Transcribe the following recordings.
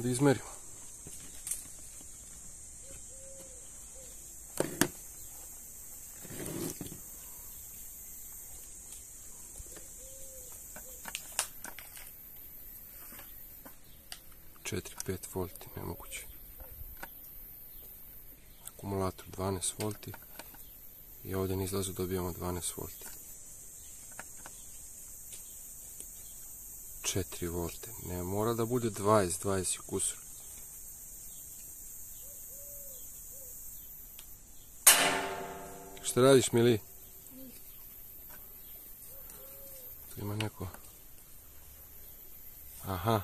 Ajmo da izmerimo. Četiri, 5 volti, nemoguće. Akumulator 12 volti i ovdje na izlazu dobijamo 12 volti. 4 volte, ne mora da bude 20 i kusur. Šta radiš, Mili? Tu ima neko. Aha.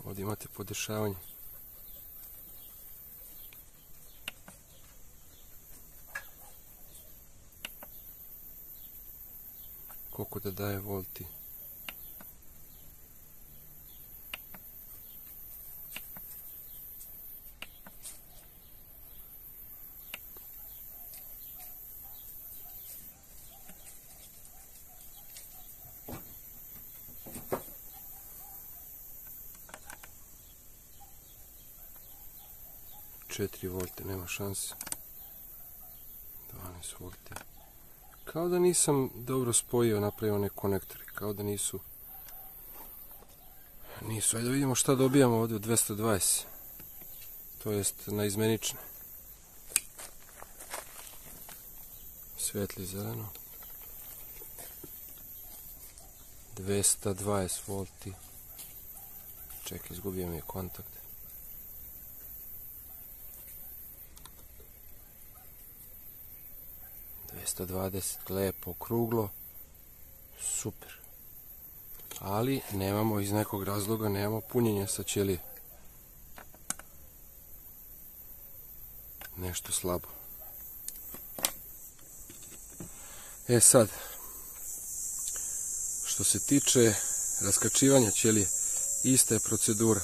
Ovdje imate podešavanje. Koliko da daje volti? Četiri volte, nema šanse. 12 volti. Kao da nisam dobro spojio, napravio one konektore. Kao da nisu. Ajde da vidimo šta dobijamo ovdje u 220. To jest na izmenične. Svetli zeleno. 220 volti. Čekaj, izgubio mi je kontakt. 220, lepo, okruglo, super. Ali nemamo, iz nekog razloga nemamo punjenja sa ćelije. Nešto slabo. E sad, što se tiče raskačivanja ćelije, ista je procedura.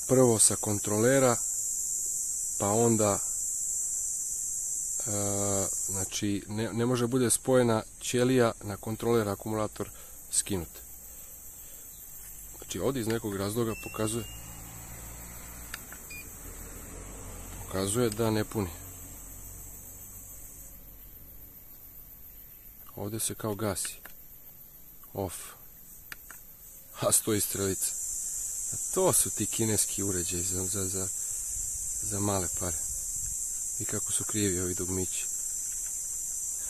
Prvo sa kontrolera, pa onda znači ne može bude spojena ćelija na kontroler, akumulator skinut. Znači ovdje iz nekog razloga pokazuje da ne puni. Ovdje se kao gasi. Off. A stoji strelica. A to su ti kineski uređaji za male pare. I kako su krivi ovi dugmići.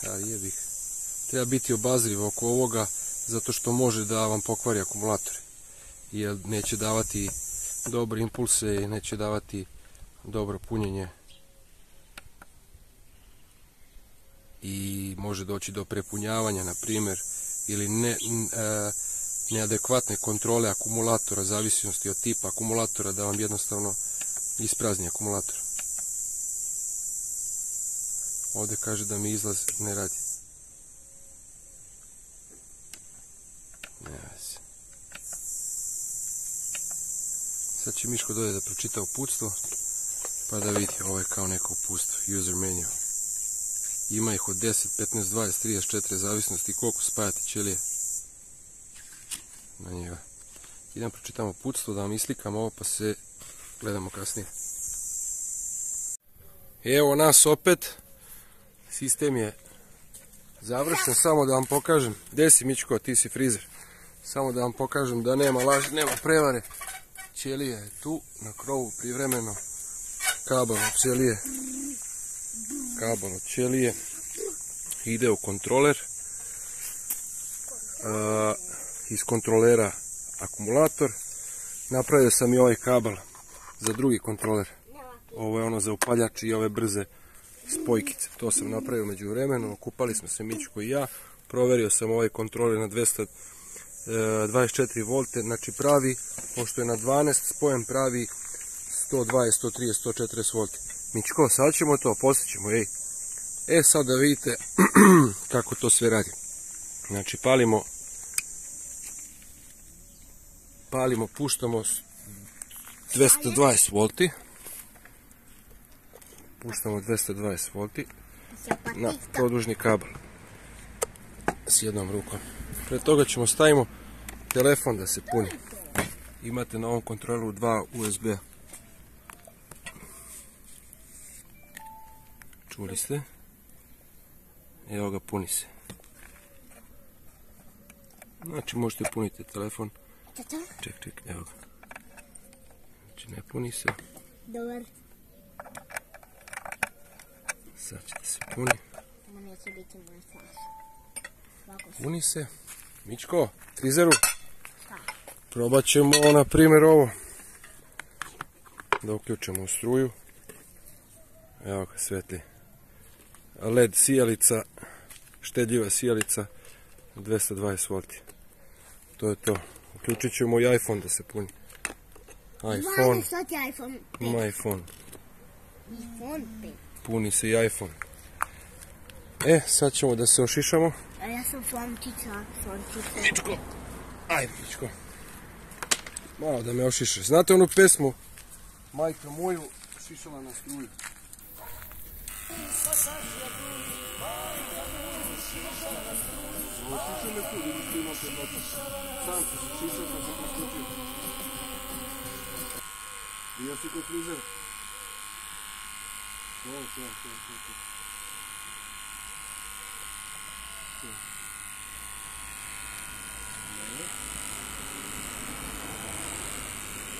Ali jebih. Treba biti obazriv oko ovoga, zato što može da vam pokvari akumulatore. Jer neće davati dobre impulse i neće davati dobro punjenje. I može doći do prepunjavanja, na primjer, ili neadekvatne kontrole akumulatora, zavisnosti od tipa akumulatora, da vam jednostavno isprazni akumulator. Ovdje kaže da mi izlaz ne radi. Sad će Miško dođe da pročita uputstvo, pa da vidi. Ovo je kao neko uputstvo, user manual. Ima ih od 10, 15, 20, 34 zavisnosti koliko spajati ćelije na njega. Idem pročitamo uputstvo, da vam islikam ovo, pa se gledamo kasnije. Evo nas opet. Sistem je završen, samo da vam pokažem. Gdje si, Mičko, ti si frizer. Samo da vam pokažem da nema laži, nema prevare. Ćelija je tu na krovu privremeno. Kabel od ćelije ide u kontroler. Iz kontrolera akumulator. Napravio sam i ovaj kabel za drugi kontroler. Ovo je ono za upaljač i ove brze spojkice. To sam napravio među vremenu. Okupali smo se Mičko i ja. Proverio sam ovaj kontroler na 224 volte. Znači pravi, pošto je na 12 spojen, pravi 120, 130, 140 volti. Mičko, sad ćemo to, poslije ćemo, ej. E sad da vidite kako to sve radi. Znači puštamo 220 volti. puštamo 220 volti na produžni kabel s jednom rukom. Pred toga ćemo stavimo telefon da se puni. Imate na ovom kontrolu 2 USB. Čuli ste? Evo ga, puni se. Znači možete puniti telefon. Ček, evo ga. Znači ne puni se. Dobar. Sad će da se puni. Puni se. Mičko, frizeru. Probat ćemo na primjer ovo. Da uključimo struju. Evo ga, svetli. LED sijalica, štedljiva sijalica, 220 volti. To je to. Uključit ćemo i iPhone da se puni. iPhone. iPhone. Puni se i iPhone. Sad ćemo da se ošišamo. A ja sam slončica. Mičko, ajde Mičko. Malo da me ošišaš. Znate onu pesmu Majka moju šišala na struju? Ošišao me tu, vidim ti imate noći. Sam se šišao sam se priključio. Bio si kod frizera? To.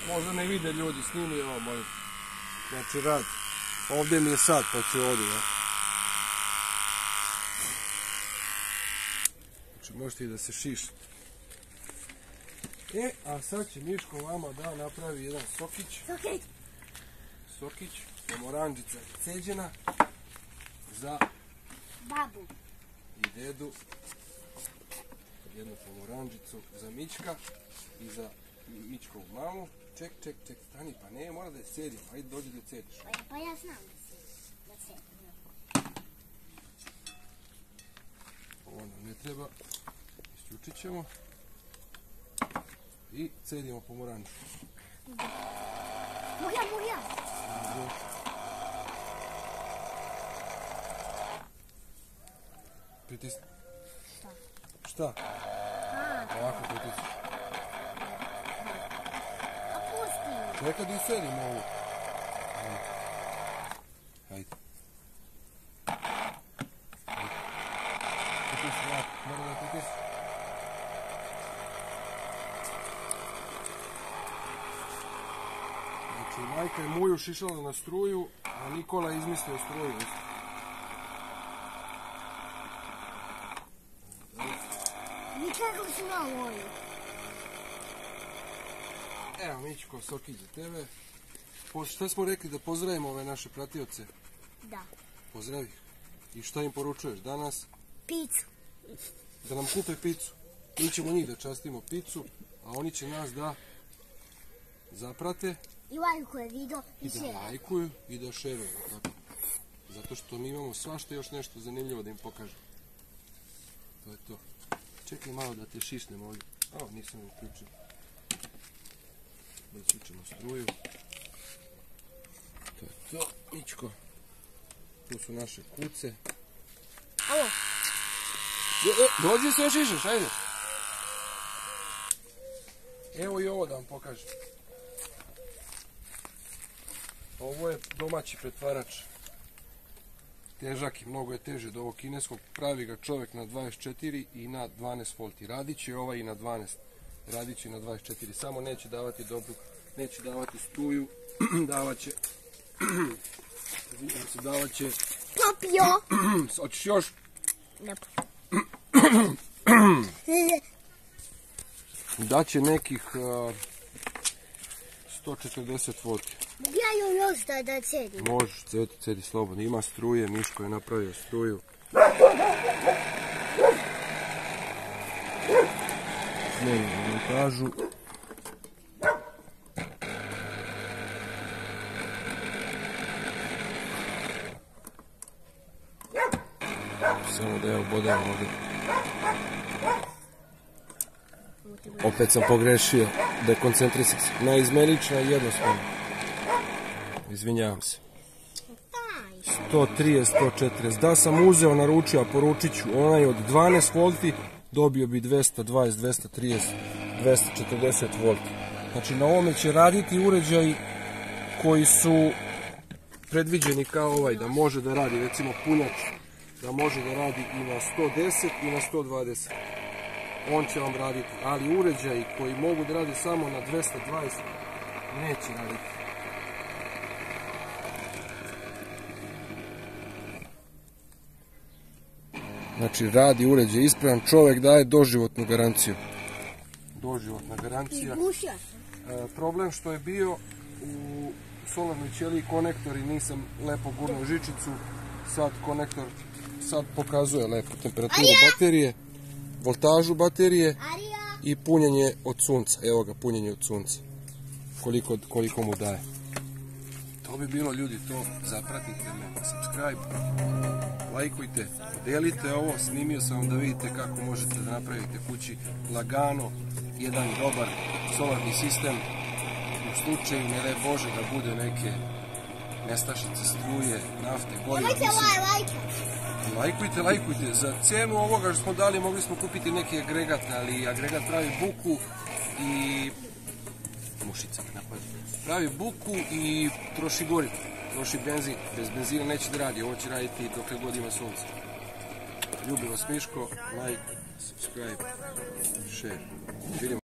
Možda ne vide ljudi, snimi ovo moj. Znači rad. Ovdje mi je sad, pa ću ovdje. Znači možete i da se šiša. A sad će Miško vama da napravi jedan sokić. Sokić, pomoranđica ceđena za babu i dedu. Jednu pomoranđicu za Mička i za Mičkovu mamu. Ček, stani, pa ne, mora da je cedim. Ajde, dođi da je cediš. Pa ja znam da cedim. Ovo nam ne treba. Isključit ćemo. I cedimo pomoranđu. Mogu ja. Pritisni. Šta? Ovako pritisni. A pusti. Čekaj da isedimo ovu. Hajde. Pritisni ovako, mora da pritisni. Znači, majka je moju šišala na struju, a Nikola je izmislio struju. Nikako si malo moju. Evo Mičko, sokić za tebe. Šta smo rekli, da pozdravimo ove naše pratioce? Da. Pozdravi. I šta im poručuješ danas? Picu. Da nam kupe picu. Mi ćemo njih da častimo picu, a oni će nas da zaprate. I lajkuje video i da lajkuju i da šeruju. Zato što mi imamo svašta još nešto zanimljivo da im pokažemo. To je to. Čekaj malo da te šišnem ovdje. Nisam uključio. Da isključimo struju. To je to. Mičko. Tu su naše kuce. Alo. Dođi se ošišaš, ajde. Evo i ovo da vam pokažem. Ovo je domaći pretvarač. Težak i mnogo je teže od ovog kineskog. Pravi ga čovjek na 24 i na 12 volti. Radit će ovaj i na 12. Radit će i na 24. Samo neće davati dobru, neće davati struju. Davat će... Davat će... Popio! Hoćeš još? Ne. Daće nekih 140 volti. Mogu ja još da cedim? Možeš, cedi slobodno. Ima struje, Miško je napravio struju. Smijenimo montažu. Samo da ja ubodam ovdje. Opet sam pogrešio. Dekoncentrisam se. Naizmenično i jednostavno. Izvinjavam se. 130, 140. Da sam uzeo, naručio, a poručit ću onaj od 12 volti, dobio bi 220, 230, 240 volti. Znači na ovome će raditi uređaji koji su predviđeni kao ovaj, da može da radi recimo punjač, da može da radi i na 110 i na 120. On će vam raditi, ali uređaji koji mogu da radi samo na 220 neće raditi. Znači radi uređaj ispravan, čovjek daje doživotnu garanciju. Doživotna garancija. Problem što je bio u solarnoj ćeliji konektori, nisam lepo gurnuo žičicu, sad konektor pokazuje lepo temperaturu baterije, voltažu baterije i punjenje od sunca. Evo ga, punjenje od sunca. Koliko mu daje. To bi bilo, ljudi, to zapratite me, subscribe, lajkujte, podelite ovo, snimio sam vam da vidite kako možete da napravite kući lagano jedan dobar solarni sistem u slučaju, ne daj Bože, da bude neke nestašice struje, nafte, goriva. Lajkujte. Za cenu ovoga što smo dali mogli smo kupiti neki agregat, ali agregat pravi buku i mušica napad. Pravi buku i troši gorivo, troši benzin. Bez benzina neće da radi, ovo će raditi dokle god ima sunce. Ljubim vas Miško, like, subscribe, share. Vidimo.